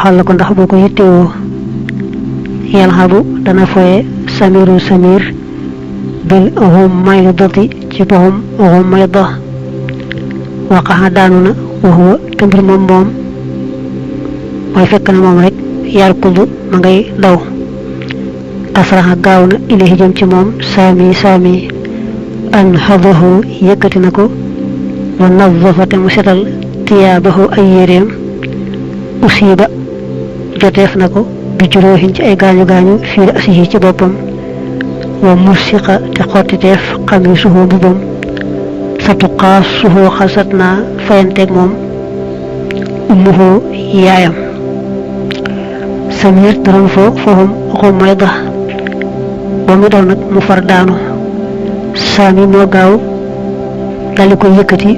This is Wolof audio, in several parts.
joxal la ko ndax boo ko yittewoo yalhabu dana foye samiru samir bil humaydati ci bohum humayda waqaxa daanu na waxuwa te mbir moom mooy fekk na moom rek yarkudu ma ngay daw asraxa gaaw na ilahi jëm ci moom saami an hadahu yëkkati na ko wa nazafa te mu setal tiyaabahu ay yéreem usiba joteef na ko bi juróoxin ci ay gaañu fii asihi ci boppam wa musiqa te xottiteef xamisuhu mbubam satuqaasuhu xasat naa fayanteeg moom ummuhu yaayam samir daroon foohum xumayda ba mu daw nag mu far daanu saami moo gaaw daldi ko yëkkati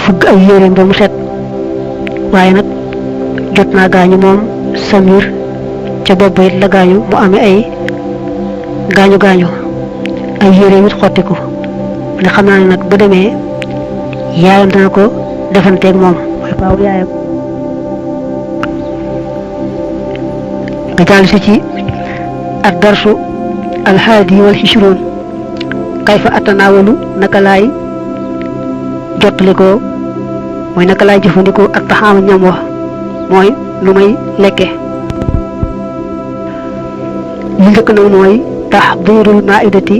fugg ay yéreem ba mu set waaye nag jot naa gaañu moom samir ca bopp it la gaañu mu amee ay gaañu ay yéreem it xottiku ne xam naa ne nag bu demee yaayam dana ko defanteeg moom mooy baaw yaayam nga jàll si ci ad darsu alhaadi wal hishroon kayfa atanaawalu naka laay jottali ko mooy naka laay jëfandikoo ak taxaama ñam wa mooy lu may lekke li njëkk nag mooy taxdiirul maidati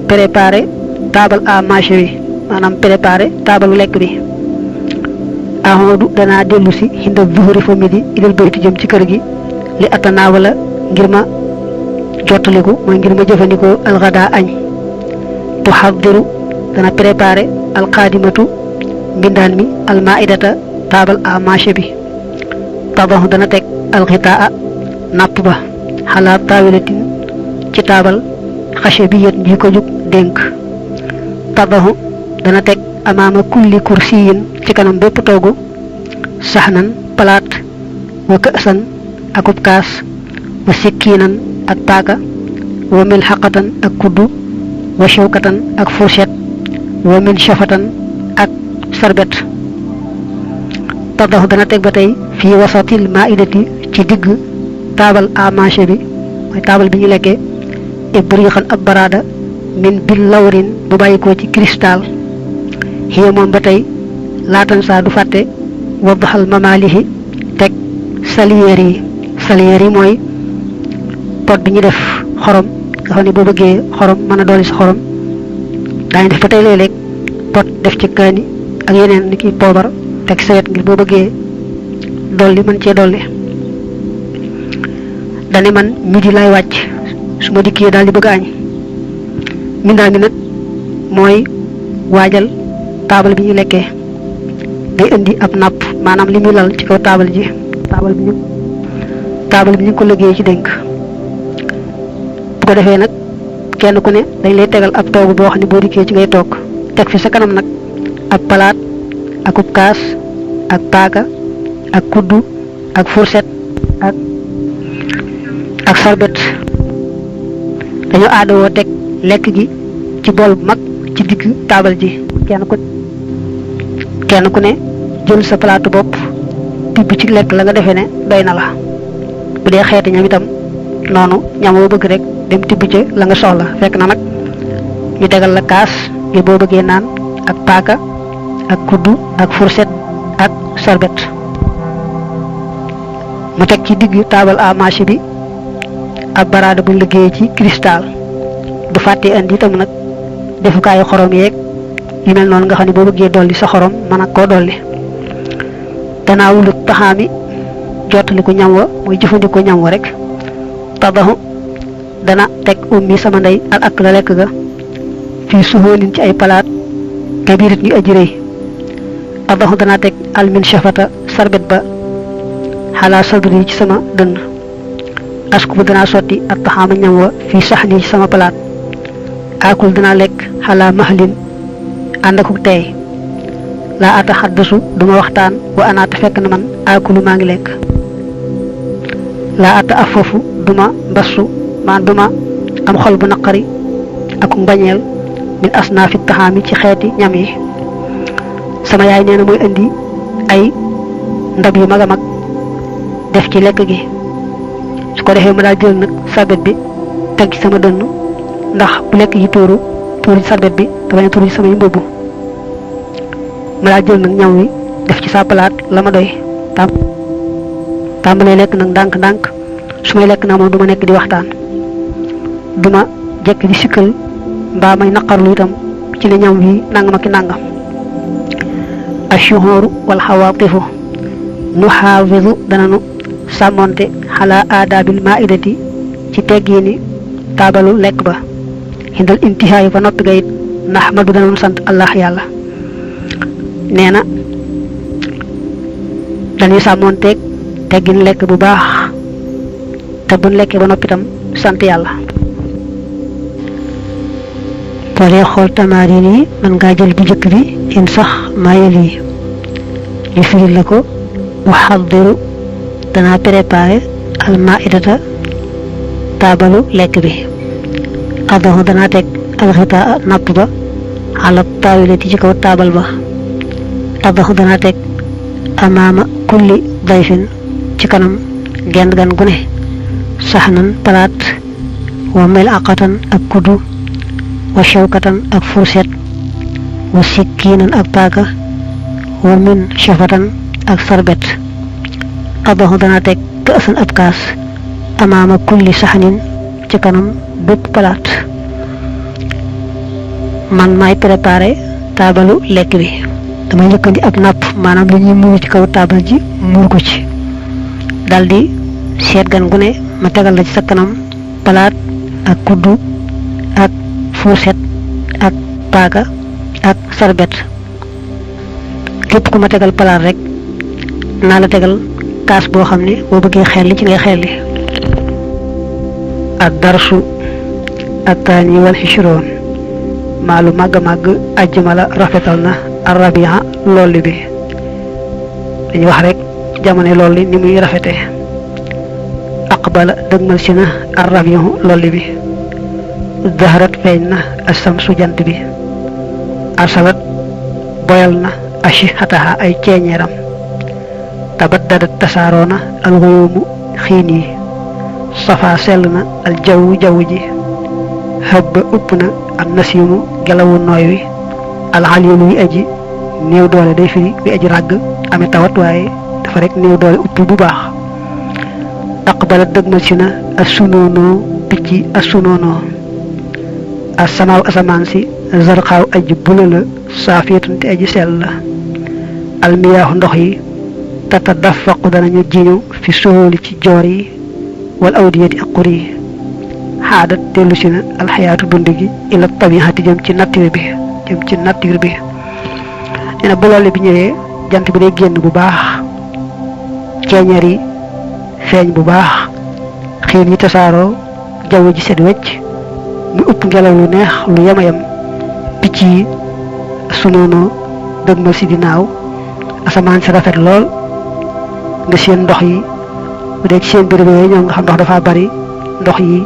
préparé taabal à marché bi maanaam préparé taabalu lekk bi ahodu danaa dellu si hinda zuhuri fa midi ilal bayti jëm ci kër gi li atanaawala ngir ma jottaliku mooy ngir ma jëfandikoo alxada añ tuxadiru dana préparé alxaadimatu mbindaan mi almaidata taabal à marché bi tabaxu dana teg alxitaa napp ba xalaa taawilatin ci taabal xache bi yët ji ko jug dénk tabaxu dana teg amaama kulli kursiyin ci kanam bépp toogu saxnan palaat wa kësan akub kaas wa sikkiinan ak paaka wa mil xaqatan ak kuddu wa shawkatan ak fourchette wa min shafatan ak sarbet tabaxu dana teg ba tey fii wasatil maidati ci digg taabal à marché bi mooy taabal bi ñu lekkee ibriixan ab baraada min bil lawrin bu bàyyikoo ci cristal xiya moom ba tey laatan saa du fàtte waddaxal mamaalihi teg saliyeer yi mooy pot bi ñu def xorom nga xam ne boo bëggee xorom mën a dolli sa xorom daañu def ba tey léeg-léeg pot def ci kaani ak yeneen ni ki poobar teg sa wet ngir boo bëggee dolli mën cee dolli dane man midi lay wàcc su ma dikkee daal di bëgg añ mindaan mi nag mooy waajal taabal bi ñu lekkee day indi ab napp maanaam li muy lal ci kaw taabal ji taabal bi ñu ko liggéey ci dénk bu ko defee nag kenn ku ne dañ lay tegal ab toogu boo xam ne boo dikkee ci ngay toog teg fi sa kanam nag ab palaat akub kaas ak paaka ak kuddu ak fourchette ak sarbet dañoo aadawoo teg lekk gi ci bool bu mag ci digg taabal ji kenn ku ne jël sa palaatu bopp tibb ci lekk la nga defee ne doy na la bu dee xeeti ñam itam noonu ñam woo bëgg rek dem tibb ci la nga soxla fekk na nag ñu tegal la kaas ngir boo bëggee naan ak paaka ak kuddu ak fourchette ak sarbet mu teg ci digg taabal à marché bi ab baraada bu liggéey ci cristal du fàtte indi itam nag defukaayu xorom yeeg yu mel noonu nga xam ne boo bëggee dolli sa xorom mën a koo dolli danaa wulut taxaami jottali ko ñam wa muy jëfandikoo ñam wa rek tabaxu dana teg ummi sama ndey al ak la lekk ga fii suhóolin ci ay palaat kabirit ñu aji rëy tabaxu dana teg almin shafata sarbet ba xalaa sadri ci sama dënn askubu danaa sotti ak taxaama ñam wa fii saxni ci sama palaat akul danaa lekk xalaa mahlin ànd ak tey laa ata xaddasu duma waxtaan wa anaata fekk na man akulu maa ngi lekk laa ata afafu duma mbassu maan duma am xol bu naqari ak mbañeel min asnaafi taxaami ci xeeti ñam yi sama yaay nee na mooy indi ay ndab yu mag a mag def ci lekk gi su ko defee ma daal jël nag sarbet bi teg ci sama dënn ndax bu lekk yi tuuru ci sarbet bi te bañ a tuuru ci samay mbubb ma daal jël nag ñam wi def ci sa palaat la ma doy tàmbalee lekk nag ndànk-ndànk su may lekk naa moom du ma nekk di waxtaan du ma jekk di sikkal mbaa may naqarlu itam ci ne ñam wi nangam ak nangam ashuhuru wal xawaatifu nu xaafisu dananu sàmmonte xalaa aadaabil maidati ci teggiini taabalu lekk ba hindal intihaayi fa noppi ga it naxmadu dananu sant allah yàlla nee na dañuy sàmmonteeg teggin lekk bu baax te buñ lekkee ba noppi itam sant yàlla boo dee xool tamarin yi mën ngaa jël bu njëkk bi in sax maayal yi ñu firil la ko waxaddiru danaa préparé almaidata taabalu lekk bi adahu danaa teg alxitaa napp ba ala taawilati ci kaw taabal ba adahu danaa teg amaama kulli dayfin ci kanam genn gan gu ne saxnan palaat wa mel aqatan ak kuddu wa shawkatan ak furset wa sikkiinan ak paaka wa min shafatan ak sarbet adahu dana teg kaasan ab kaas amaama kulli saxnin ci kanam bépp palaat man maay préparé taabalu lekk bi damay njëkkandi ab napp maanaam li ñuy muur ci kaw taabal ji muur ko ci daldi seet gan gu ne ma tegal la ci sa kanam palaat ak kuddu ak fourchette ak paaka ak sarbet képp ku ma tegal palaat rek naa la tegal kaas boo xam ne boo bëggee xelli ci ngay xelli ak darsu attaani wal xishroon maalu màgg ajjama rafetal na arrabia lolli bi dañuy wax rek jamono lolli ni muy rafete aqbala dëgmal si na arrabiu lolli bi zaharat feeñ na asamsu jant bi arsalat boyal na ashihataha ay ceeñeeram tabaddadat tasaaroona alxuyumu xiin yi safa sell na al jawwu ji habba upp na an nasimu gelawu nooy wi al alilu wi aji néew doole day firi wi aji ràgg ame tawat waaye dafa rek néew doole upp bu baax aqbalat dëgmal si na assunoonoo picc assunoonoo asamaaw asamaan si zarxaaw aji bula la saafiyatun te aji sell la almiyaahu ndox yi tatadafaqu danañu jiñu fi suhooli ci joor yi wal awdiyati ak xur yi xaadat dellu si na alxayaatu dund gi ila tabixati jëm ci nature bi nee na bu loole bi ñëwee jant bi day génn bu baax ceeñeer yi feeñ bu baax xiin yi tasaaroo jaww ji set wecc mu upp ngelaw lu neex lu yemayam picc yi sunoonoo dëgmal si dinaaw asamaan si rafet lool nga seen ndox yi bu dee ci seen béréb yooyu ñoom nga xam ndox dafa bari ndox yi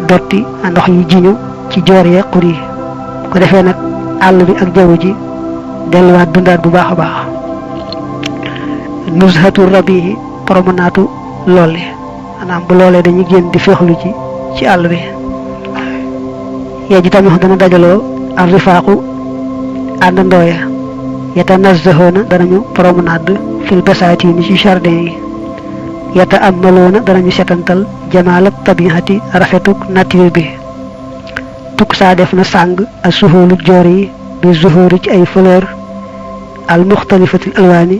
dotti ndox yi jiñu ci joor yee xur yi ko defee nag àll bi ak jaww ji delluwaat dundaat bu baax a baax nuzhatu rabihi promenaatu loole maanaam bu loolee dañuy génn di féexlu ci àll bi yee ji tamit dana dajaloo ar rifaaqu àndandooya yatanazzahoona danañu promenade fil basaatini ci jardin yi yata amaloona danañu setantal jamaal ak tabihati rafetuk nature bi tukk saa def na sàng ak suhoolu joor yi bi zuhuri ci ay fleur al muxtalifatil alwaani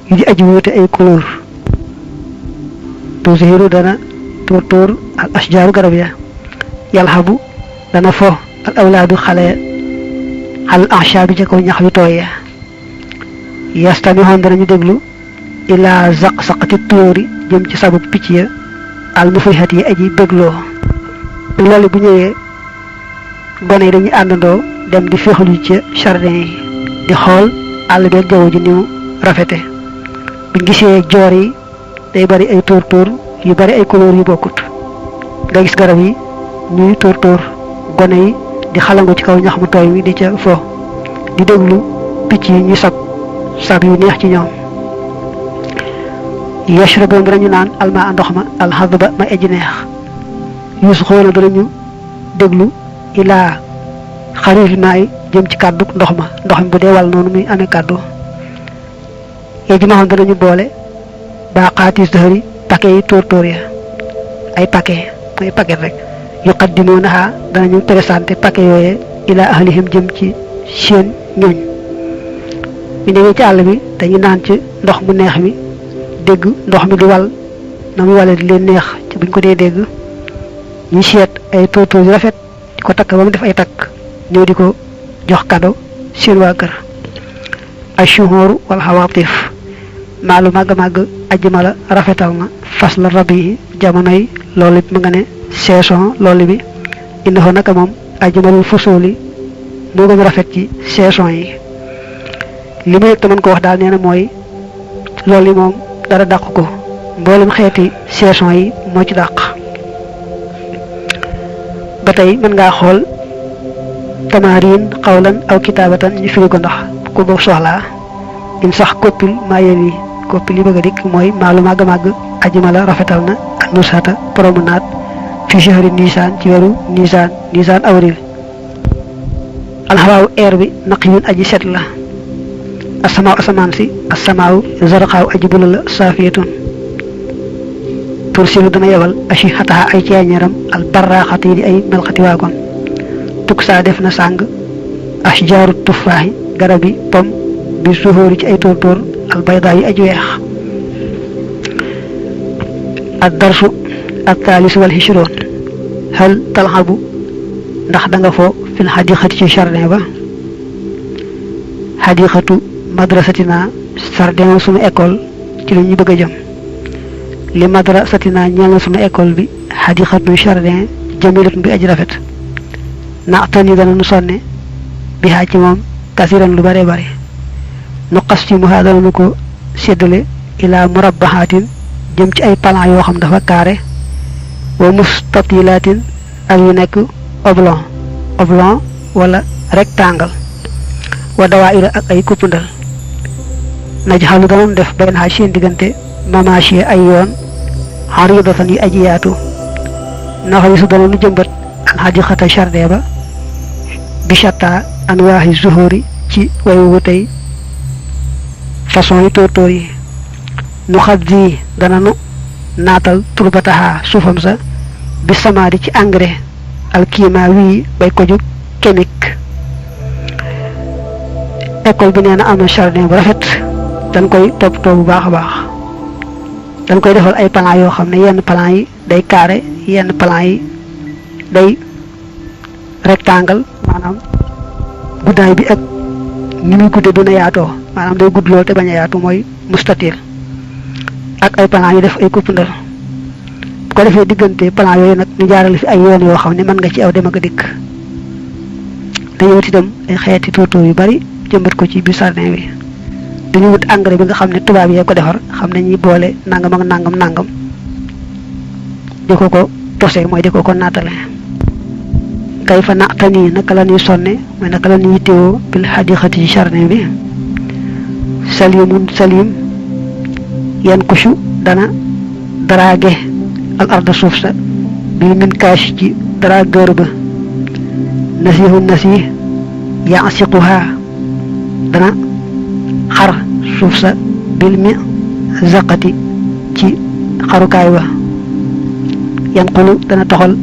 yu di aji wuute ay couleur tuzihiru dana tóor al ashjaaru garab ya yalxabu dana fo al awlaadu xale al ahshaabi ca kaw ñax yu tooy ya yastamixoon danañu déglu ilaa zaq-saqati tuuri jëm ci sabuk picc ya al mufrihat yi aji bégloo loolu bu ñëwee gone yi dañuy àndandoo dem di féexlu ci jardin yi di xool àll bi ak jaww ji ni mu rafete buñ gisee joor yi day bari ay tóor yu bari ay couleur yu bokkut nga gis garab yi ñuy tóor gone yi di xalangu ci kaw ñax mu tooy mi di ca fo di déglu picc yi ñu sab yu neex ci ñoom yashrabu danañu naan alma ndox ma alxadba ma aji neex yusxoona danañu déglu ilaa xarifi maay jëm ci kàddu ndox mi bu dee wal noonu muy amee kàddu yejmaxoon danañu boole baqaati zahri paquet yi tóor ya ay paquet mooy paquet rek yuqaddimoonaha danañu présenté paquet yooyee ilaa ahlihim jëm ci seen ñooñ ñu demee ci àll bi dañu naan ci ndox mu neex mi dégg ndox mi di wal na muy wale di leen neex ci buñ ko dee dégg ñu seet ay tóor yu rafet di ko takk ba mu def ay takk ñëw di ko jox kado seen waa kër ashuhuru wal xawaatif maalu màgg ajjuma rafetal na fas la rab yi jamonoy loolu it mu nga ne saison loolu bi indi ko naka moom ajjumalul fusuuli moo gën rafet ci saison yi li ma yëg te mën ko wax daal nee na mooy loolu moom dara dàq ko mboolem xeeti saison yi moo ci dàq ba tey mën ngaa xool tamarin xawlan aw kitaabatan ñu firi ko ndax ko boobu soxlaa in sax koppil maa yewi koppil yi bëgg a dikk mooy maalu màgg ajjuma rafetal na ak nusata promenade fi shahri nisaan ci weeru nisaan avril alxawaawu air bi naqiyun aji set la asamaaw asamaan si asamaaw zarqaaw aji bula la saafiyatun tursilu dana yebal ashi xataxa ay ceeñeeram al barraaxati di ay melxati waakoon tuk saa def na sàng ashjaaru tufaaxi garab yi pom bi suhóori ci ay tóor al baydaa yi aji weex ad darsu ak taalis wal hishroon hal talxabu ndax da nga foo fil xadiqati ci jardin ba xadiqatu madrasatina jardin sunu école ci la ñu bëgg a jëm li madrasatina ñeel na sunu école bi xadiqatu jardin jamilatun bi aji rafet naxtani dana nu sonne bi xaa ci moom kasiran lu bare bare nu xas ci mu dana nu ko séddale ilaa murabbaxaatin jëm ci ay plan yoo xam dafa carré wa mustatilaatin ak yu nekk oblong wala rectangle wa dawaayira ak ay kuppandal najxalu danoon def benn xaaj seen diggante mamaché ay yoon xaridatan yi aji yaatu naxari su danoonu jëmbat alxadiqata jardin ba bi shatta anwaaxi zuhuri ci way wutey façon yi tóor yi nu xat di dana nu naatal turbataha suufam sa bi samaadi ci engrais alkiima wii bay ko jóg chimique école bi nee na am na jardin bu rafet dañ koy toppatoo bu baax a baax dañ koy defal ay plan yoo xam ne yenn plan yi day carré yenn plan yi day rectangle maanaam guddaay bi ak ni muy gudde dina yaatoo maanaam day gudd lool te bañ a yaatu mooy mustatil ak ay plan yu def ay kuppandal bu ko defee diggante plan yooyu nag ñu jaarale fi ay yoon yoo xam ne mën nga ci aw dem ak a dikk dañu wut itam ay xeeti tóortóor yu bari jëmbat ko ci biir jardin bi dañu wut engrais bi nga xam ne tubaab yee ko defar xam ne ñuy boole nangam ak nangam di ko posé mooy di ko naatale kay fa naatani naka la ñuy sonne mooy naka la ñuy yittewoo bil xadiqati ci jardin bi salim yan kushu dana daraage al arda suuf sa bii min kaas ci drageur ba nasih yaasiquha dana xar suuf sa bil mi zaqati ci xarukaay ba yanqulu dana toxal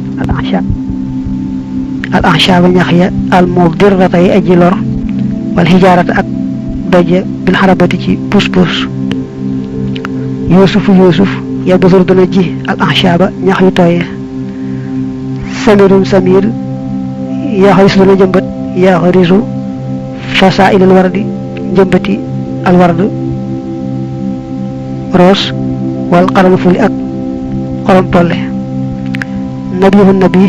al ahshaba ñax ya al mudirrata yi aji lor wal hijarata ak doje bil xarabati ci pus yusuf ya busur dana ji al ahshaba ñax yu tooye samir ya xaris dana jëmbat ya xarisu fasailal wardi jëmbati al ward rose wal qaranfuli ak xorom tolle nabi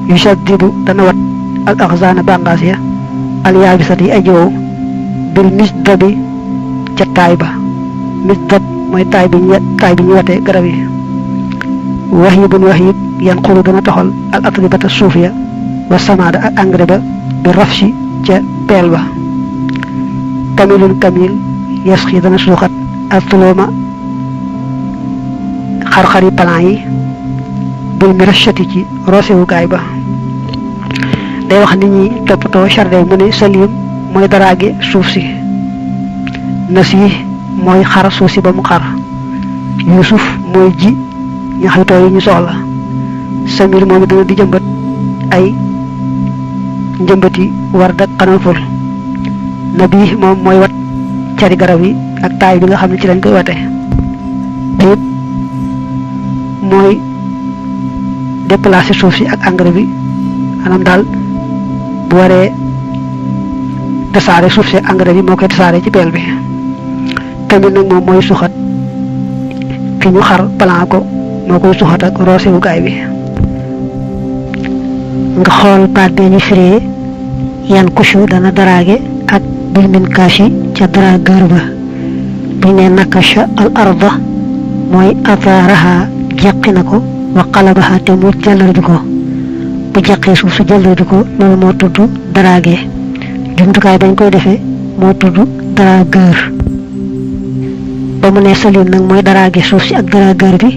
yushaddidu dana wat al axzaana bàngaas ya al yaabisat yi ajoow bil misdabi ca taay ba misdab mooy taay bi ñu watee garab yi wahib yan xulu dana toxal al atribata suuf ya wa samaada ak engrais ba bi rafsi ca peel ba kamil yasxi dana suuxat al tuluma xar-xari plan yi bil mi rachati ci roosewukaay ba. day wax nit ñi toppatoo jardin mu ne salim mooy daraage suuf si, nasih mooy xar suuf si ba mu xar, yusuf mooy ji ñaxitoo yi ñu soxla, samir moom dina di jëmbat ay njëmbati war dak xananful, nabi moom mooy wat cari garab yi ak taay bi nga xam ne ci lañ koy wate, déet mooy déplacer suuf si ak engrais bi, maanaam daal bu waree tasaare suuf si engrais bi moo koy tasaare ci peel bi. tamit nag moom mooy suxat fi ñu xar plan ko moo koy suxat ak roosewukaay bi. nga xool baat bee ñu firee yan kushu dana daraage ak bil min kaashi ca daraagër ba. bu ne nakasha al arda mooy ataaraha jeqi na ko wa qalabaha te mu jàllar bi ko, bu jeqee suuf su jàllar bi ko loolu moo tudd daraage. jumtukaay bañ koy defee moo tudd daraagër. ba mu ne salim nag mooy daraage suuf si ak daraagër bi,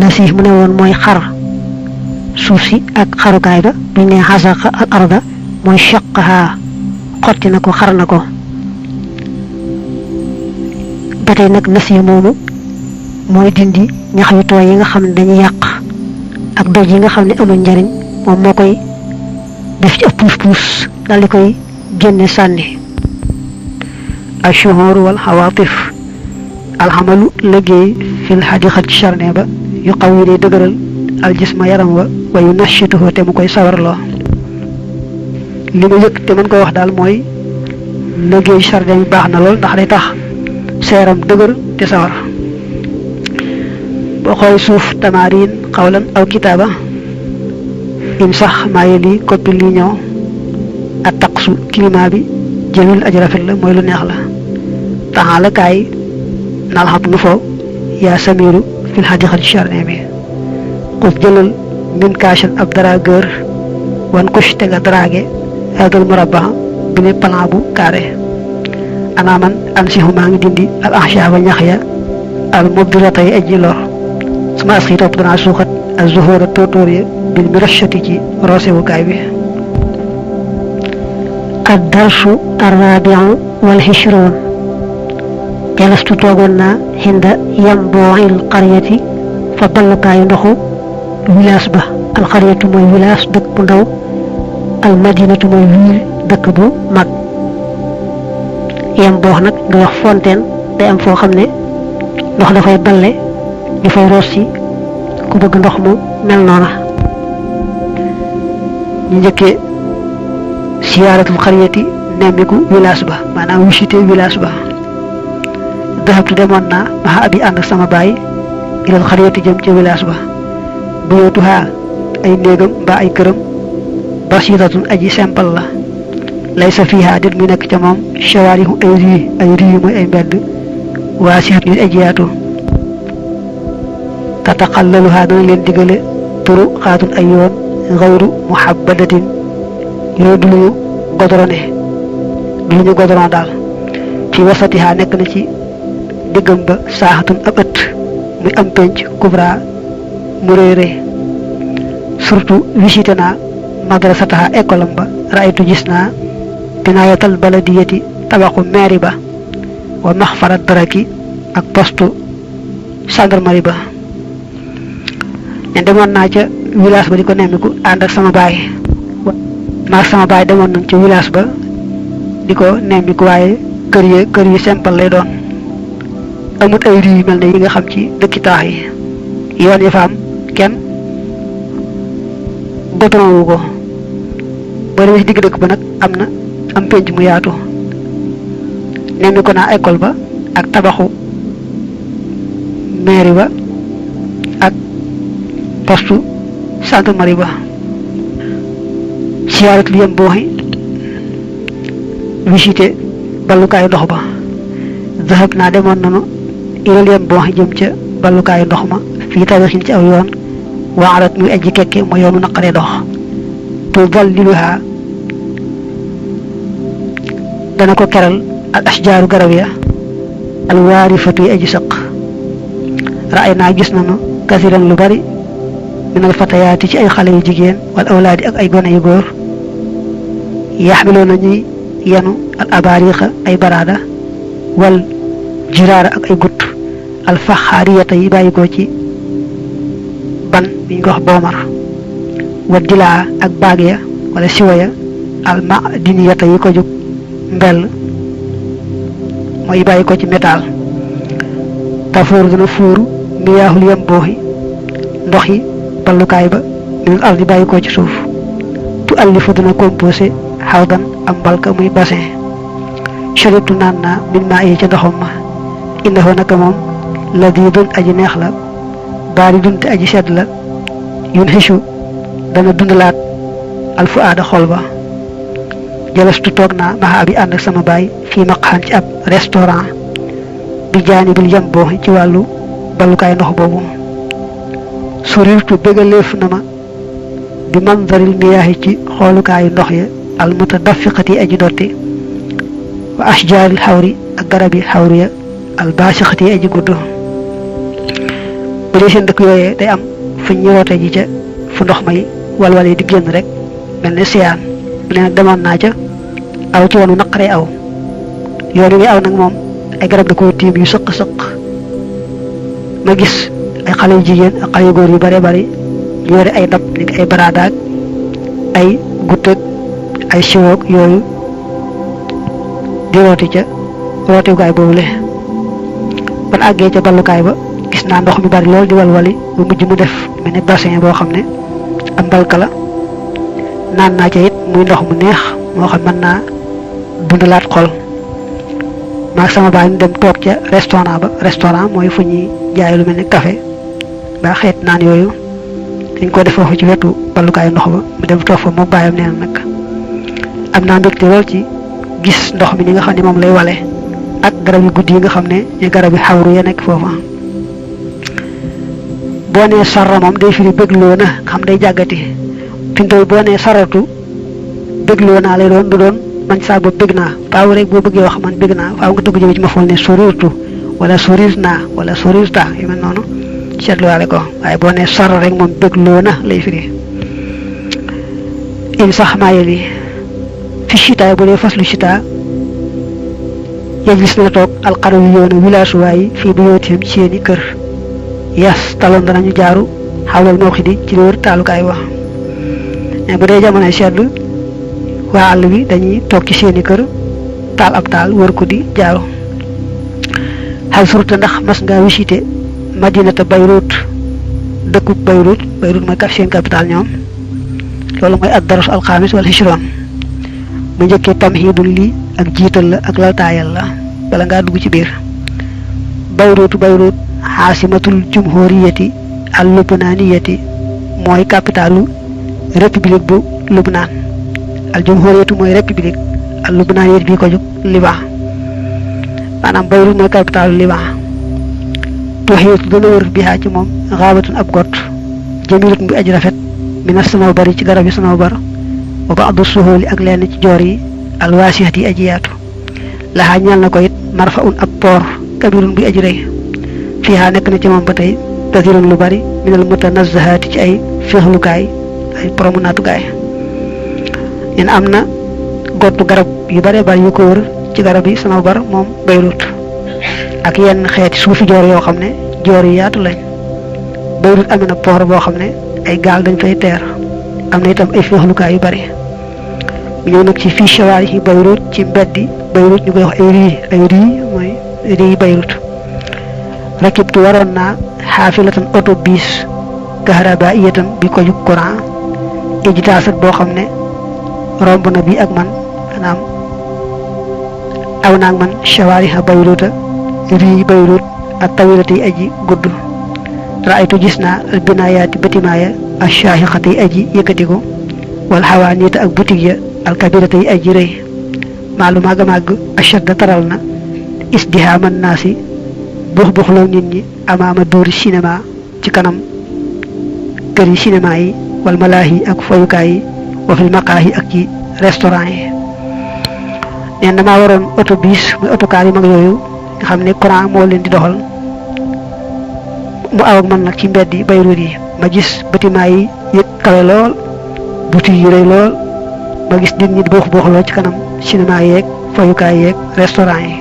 nasih mu ne woon mooy xar suuf si ak xarukaay ba. buñ ne xasaqa al arda mooy shaqaha xotti na ko xar na ko. ba tey nag nasih moomu mooy dindi ñax yu tooy yi nga xam ne dañuy yàq ak doj yi nga xam ne amul njariñ, moom moo koy def ci ab puus-puus daal di koy génne sànni. ashuhur wal xawaatif alxamalu liggéey fil xadiqat ci charne ba yu xaw yi day dëgëral aljisma yaram wa yu nashituhu te mu koy sawarloo. li ma yëg te mën ko wax daal mooy liggéey charne bi baax na lool ndax day tax sa yaram dëgër te sawar. boo xooy suuf tamarin xawlan aw kitaaba in sax maaye lii koppi lii ñëw ak taqsu climat bi jëlul aji rafet la mooy lu neex la. taxaala kaay naal xam nu foo yaa samiru fil xadiqati charne bi xus jëlal min kaashan ab daraagër wan kush te nga daraage adal murabbaha bi ne plan bu carré. ana man ansihu maa ngi dindi al ahshaaba ñax ya al mubdirata yi aji lor, suma asxi topp danaa suuxat ak zuhura tóotóor ya bil mi rachati ci roosewukaay bi. ad darsu arrabiu wal hishroon jalastu toogoon naa xinda yambooxil qaryati fa ballukaayu ndoxu village ba. alxaryatu mooy village dëkk bu ndaw, almadinatu mooy ville dëkk bu mag. yamboox nag nga wax fontaine day am foo xam ne ndox dafay balle ñu fay roos si ku bëgg ndox mu mel noona. ñu njëkkee siyaaratul xaryati nemmiku village ba, maanaam visité village ba. dahabtu demoon naa maxa abi ànd ak sama baay ilal xaryati jëm ca village ba. bu yootuhaa ay néegam mbaa ay këram basitatun aji simple la, laysa fiha det muy nekk ca moom shawaarihu ay rii mooy ay mbedd waasihat yu aji yaatu. tataqallaluha dana leen digale turu xaatun ay yoon xayru muhabbadatin yooyu du luñu godrone du luñu godron daal. fi wasatiha nekk na ci diggam ba saaxatun ab ëtt muy am penc kubra mu réere. surtout visité naa madrasataha école am ba, raaytu gis naa binaayatal baladiyati tabaxu mairie ba, wa maxfarat daraki ak postu gendarmerie ba. ne demoon naa ca village ba di ko nemmiku ànd ak sama baay. maag sama baay demoon nañ ca village ba di ko nemmiku, waaye kër yi simple lay doon, amut ay rue yu mel ne yi nga xam ci dëkki taax yi. yoon yi fa am kenn goudron wu ko. boo demee ci digg dëkk ba nag am penc mu yaatu. nemmiku naa école ba ak tabaxu mairie ba ak postu gendarmerie ba. siyaaratul yem booxi visité ballukaayu ndox ba. zahab naa demoon nanu ilal yem booxi jëm ca ballukaayu ndox ma fii tarixin ci aw yoon waarat muy aji kekke mooy yoonu naqaree dox. tu dalliluha dana ko keral al ashjaaru garab ya al waarifatu yi aji sëq. ra'ayna gis nañu kasiran lu bari min al fatayaati ci ay xale yu jigéen wal awlaadi ak ay gone yu góor yaxmiloona ñuy yenu al abaariqa ay baraada wal jiraara ak ay gutt al faxaariyata yi bàyyi ko ci ban bi ñu ko wax boomar wa dilaa ak baag ya wala siwa ya al ma'diniyata yi ko jóg mbell mooy bàyyi ko ci métal tafuur dina fuur miyaahul yam booxi ndox yi ballukaay ba minal ardi bàyyi ko ci suuf tu allifu dina composé xawdan am mbalka muy bassin sharitu naan naa min maa yi ca ndoxam ma innahu naka moom ladidun aji neex la baaridun te aji sedd la yun xëccu dana dundalaat alfu aada xol ba jalastu toog naa maxa bi ànd ak sama baay fii maqxan ci ab restaurant bi jaanibil yam booxi ci wàllu ballukaay ndox boobu surirtu bégaleef na ma bi mandaril miyaahi ci xoolukaayu ndox ya al mutadafiqati aji dotti wa ashjaaril xawri ak garabi xawri ya al baasixati aji gudd bu dee seen dëkk yooyee day am fu ñu woote ji ca fu ndox may walwal yi di génn rek mel ne siyaan mu ne nag demoon naa ca aw ci woonu naqaree aw yoon wi aw nag moom ay garab da koo tiim yu sëq-sëq ma gis ay xale yu jigéen ak xale yu góor yu bare bari ñu yore ay ndab ni ay baraadaag ay guttëg ay siwoog yooyu di rooti ca rootigukaay boobu le ban àggee ca ballukaay ba gis naa ndox mi bari lool di walwali bu mujj mu def mel ne bassin boo xam ne am mbalka la naan naa ca it muy ndox mu neex moo xam mën naa dundalaat xol maag sama baay ñu dem toog ca restaurant mooy fu ñuy jaay lu mel ni café ba xeet naan yooyu dañ ko def foofu ci wetu ballukaayu ndox ba mu dem toog fa moom baayam nee na nag am naa mbégte lool ci gis ndox mi ni nga xam ne moom lay wale ak garab yu guddi yi nga xam ne ñu garab yi xawru ya nekk foofa boo nee sarra moom day firi bégloo na xam day jàggati pintoy boo nee saratu bégloo naa lay doon du doon man saa boobu bég naa faaw rek boo bëggee wax man bég naa faaw nga dugg jëme ci ma fool ne sorirtu wala sorir naa wala sorirta yu mel noonu seetluwaale ko waaye boo nee sarra rek moom bégloo na lay firi in sax maayel yi fi chita bu dee faslu chita yajlis na toog alxaraw yi yoonu village waayi fii bu yootiham ci seeni kër yas taloon danañu jaaru xawlal moo xidi ci li wër taalukaay wax mais bu dee jamonoy seetlu waa àll bi dañuy toog ci seeni kër taal ab taal wër ko di jaaru xal surta ndax mas nga visité madinata Bayrut dëkkub Bayrut mooy seen capital ñoom loolu mooy ad darus alxamis wal hijron mu njëkkee tamhidul lii ak jiital la ak laltaayal la bala ngaa dugg ci biir Bayrut xaasimatul jumhuriyati al lubnaaniyati mooy capitalu république bu Lubnaan al jumhuriyatu mooy république al lubnaaniyati bi ko jóg Liban maanaam Bayrut mooy capitalu Liban tuxiitu dana wër bihaa ci moom xaabatun ab got jamilatun bi aji rafet mina sanawbari ci garab yi sanawbar wa ba'du suhuli ak lenn ci joor yi alwaasihati yi aji yaatu laxaa ñal na ko it marfaun ab poor kabirun bi aji rëy fiihaa nekk na ci moom ba tey kasirun lu bari minal mutanazzahaati ci ay féexlukaay ay promenaatukaay ñen am na gottu garab yu bare bari yu ko wër ci garab yi sanawbar moom Bayrut ak yenn xeeti suufi joor yoo xam ne joor yu yaatu lañ Bayrut am na poor boo xam ne ay gaal dañ fay teer am na itam ay féexlukaay yu bari mu ñëw nag ci fii shawaari yi Bayrut ci mbeddi Bayrut ñu koy wax ay rii mooy rii Bayrut rakibtu waroon naa xaafilatan auto bis kahraba iyatan bi ko jug courant ijtaasat boo xam ne romb na bi ak man maanaam aw naag man shawaari ha Bayruta rii Bayrut ak tawilati aji gudd raaytu gis naa al binaayaati batimaaya ashaahiqati aji yëkkatiku wal xawaaniita ak butig ya al kabirata yi aji rëy maalu màgg ashadda taral na isdihaaman naasi bux loo nit ñi amaama duuri cinéma ci kanam kër yi cinéma yi wal malaahi ak foyukaay yi wa fil maqaahi ak ci restaurant yi neen damaa waroon autobus muy autocar yu mag yooyu nga xam ne courant moo leen di doxal mu aw ak man nag ci mbedd yi Bayruut yi ma gis bâtiment yi yëg kawe lool boutique yi rëy lool ma gis nit ñi boox booxloo ci kanam cinéma yeeg fayukaay yeeg restaurant yi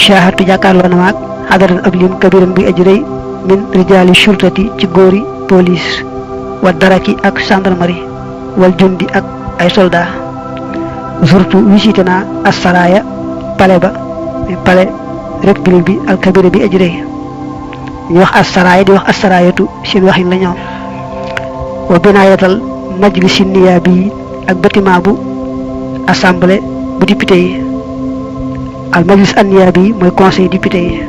shahatu jàkkaarloo na maag xadaran ab lim kabiran buy aji rëy min rijaali shurtati ci góori police wa daraki ak gendarmerie wal jundi ak ay soldat surtout visité naa assaraya palais ba palais république bi al kabira bi aji rëy ñu wax assaraya di wax assarayatu seen waxin la ñoom wa binayatal majlisi niyabi ak bâtiment bu assemblée bu député yi al majlis an niyabi mooy conseil député yi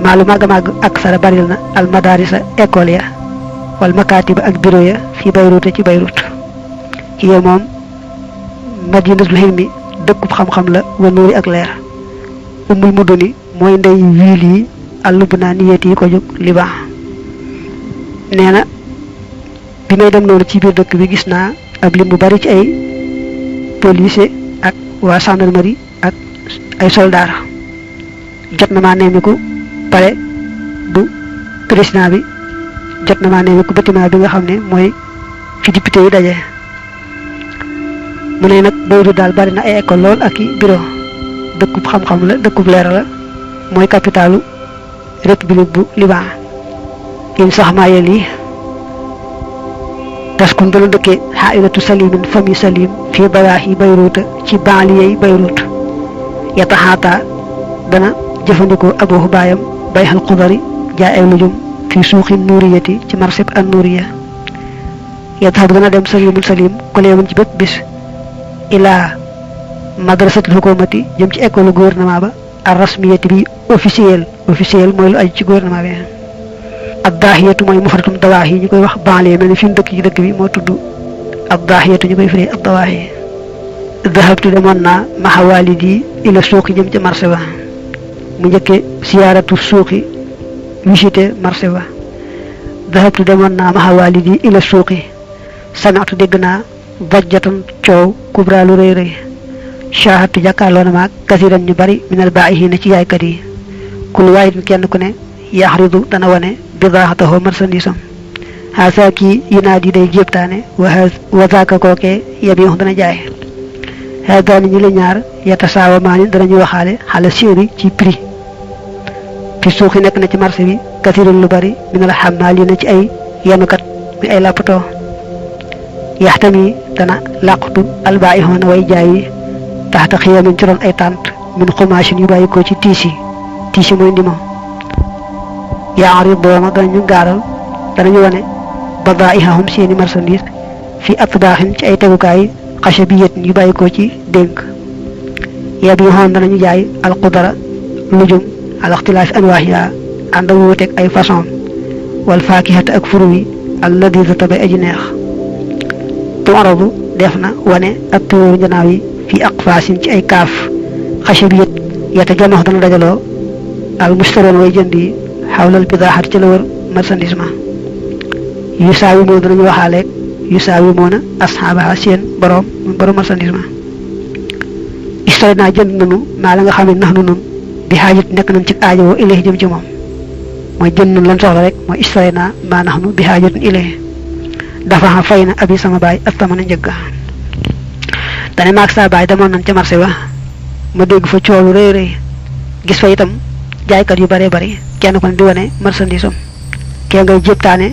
maalu màgg ak sara baril na al madarisa école ya wal makatiba ak bureau ya fi Bayruut ci Bayruut hiya moom madinatul hilmi dëkkub xam-xam la wa nuuri ak leer umul muduni mooy ndey wiil yi al-Lubnaaniyati yi ko jóg Liban nee na bi may dem noonu ci biir dëkk bi gis naa ab lim bu bari ci ay policier ak waa gendarmerie ak ay soldat jot na maa nemmiku palais bu président bi jot na maa nemmiku bâtiment bi nga xam ne mooy fi député yi daje mu ne nag Bayruut daal bari na ay école lool ak i bureau dëkkub xam-xam la dëkkub leer la mooy capitalu république bu Liban in sax maa yel yi taskun dana dëkkee xaailatu salimin famille salim fii bawaahi Bayruuta ci banlieue Bayruut yataxaata dana jëfandikoo aboohu baayam bayxal xudari jaay ay lujum fii suuxi nuuriyati ci marché an nuuriya yataxabu dana dem salimul salim koleeman ci bépp bis ilaa madrasatul hukumati jëm ci école gouvernement ba ar rasmiyati bi officiel mooy lu aju ci gouvernement bi ad daahiyatu mooy mufratum dawaahi ñu koy wax banlieue mel ni fi mu dëkk ci dëkk bi moo tudd ad daahiyatu ñu koy firee ad dawaahi dahabtu demoon naa maxa walidi ila suuqi jëm ca marché ba mu njëkkee siyaaratu suuqi visité marché ba dahabtu demoon naa maxa walidi ila suuqi sami'tu dégg naa bajjatan coow kubra lu rëy rëy shahatu jàkkaarloo na maag kasiran ñu bari minal baa'ihiina ci jaaykat yi kul waahidin kenn ku ne yaxridu dana wane bidaaxatahu marchandisam haasa kii yunaadi day jébtaane wa zaaka kookee yabiixu dana jaay haadaani ñi la ñaar yatasaawamaan danañu waxaale xala séeri ci prix fi suuxi nekk na ci marché bi kasiran lu bari minal xammaaliina ci ay yenukat mi ay lappatoo yaxtami dana làqutu albaa'ihuuna way jaay yi taxta xiyamin ci ron ay tànt min xumaashin yu bàyyi ko ci tiisi mooy ndimo yaaridoona danañu gaaral danañu wane badaa'ihahum seeni marchandise fi atbaaxin ci ay tegukaay xashabiyatin yu bàyyi ko ci dénk yabiixoon danañu jaay alqudara lujum al ixtilaafi anwaahiha ànd ak wuuteeg ay façon wal faakihata ak fruit alladizata bay aji neex tu'radu def na wane ak tuyóoru njanaaw yi fi aqfaasin ci ay kaaf xashabiyat yata jamax dana dajaloo al mustaroon way jënd yi xawlal bidaaxat ci la wër marchandise ma yu saawi moo danañu waxaaleeg yu saawi moona asxaabaha seen borom marchandise ma istari naa jënd nanu maa la nga xam ne nax nu nun bi xaajit nekk nañ ci aajowoo ilayhi jëm ci moom mooy jënd nun lan soxla rek mooy istari naa maa nax nu bi xaajatin ilayhi dafa fay na abi sama baay astamana njëgg dane maag saa baay demoon nañ ca marché ba ma dégg fa coolu rëy rëy gis fa itam jaaykat yu bare bari kenn ko ne di wane marchandise am kee ngay jéptaane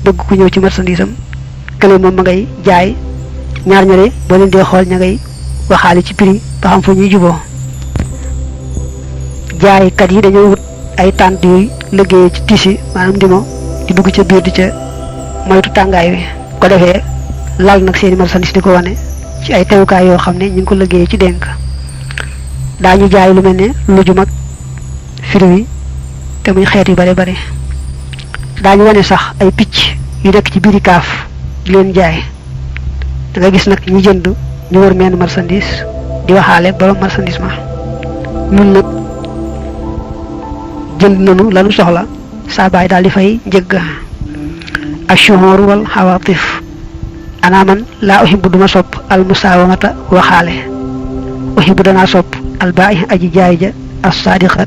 bëgg ku ñëw ci marchandise am kële moom ma ngay jaay ñaar ñale boo leen dee xool ña ngay waxaale ci prix ba xam fu ñuy juboo jaaykat yi dañoo wut ay tànt yuy liggéeyee ci tisi maanaam ndimo di dugg ca biir di ca moytu tàngaay wi ko defee lal nag seeni marchandise di ko wane ci ay tegukaay yoo xam ne ñu ngi ko liggéeyee ci dénk daañu jaay lu mel ne lujum ak fruit te muy xeet yu bare bare daañu wane sax ay picc yu nekk ci biiri kaaf di leen jaay da nga gis nag ñi jënd ñu wër meen marchandise di waxaale borom marchandise ma ñun nag jënd nañu lanu soxla saa baay daal di fay njëgg ashuhur wal xawaatif ana man laa uhibbu duma sopp al musaawamata waxaale uhibbu danaa sopp al baa'i aji jaay ja as saadiqa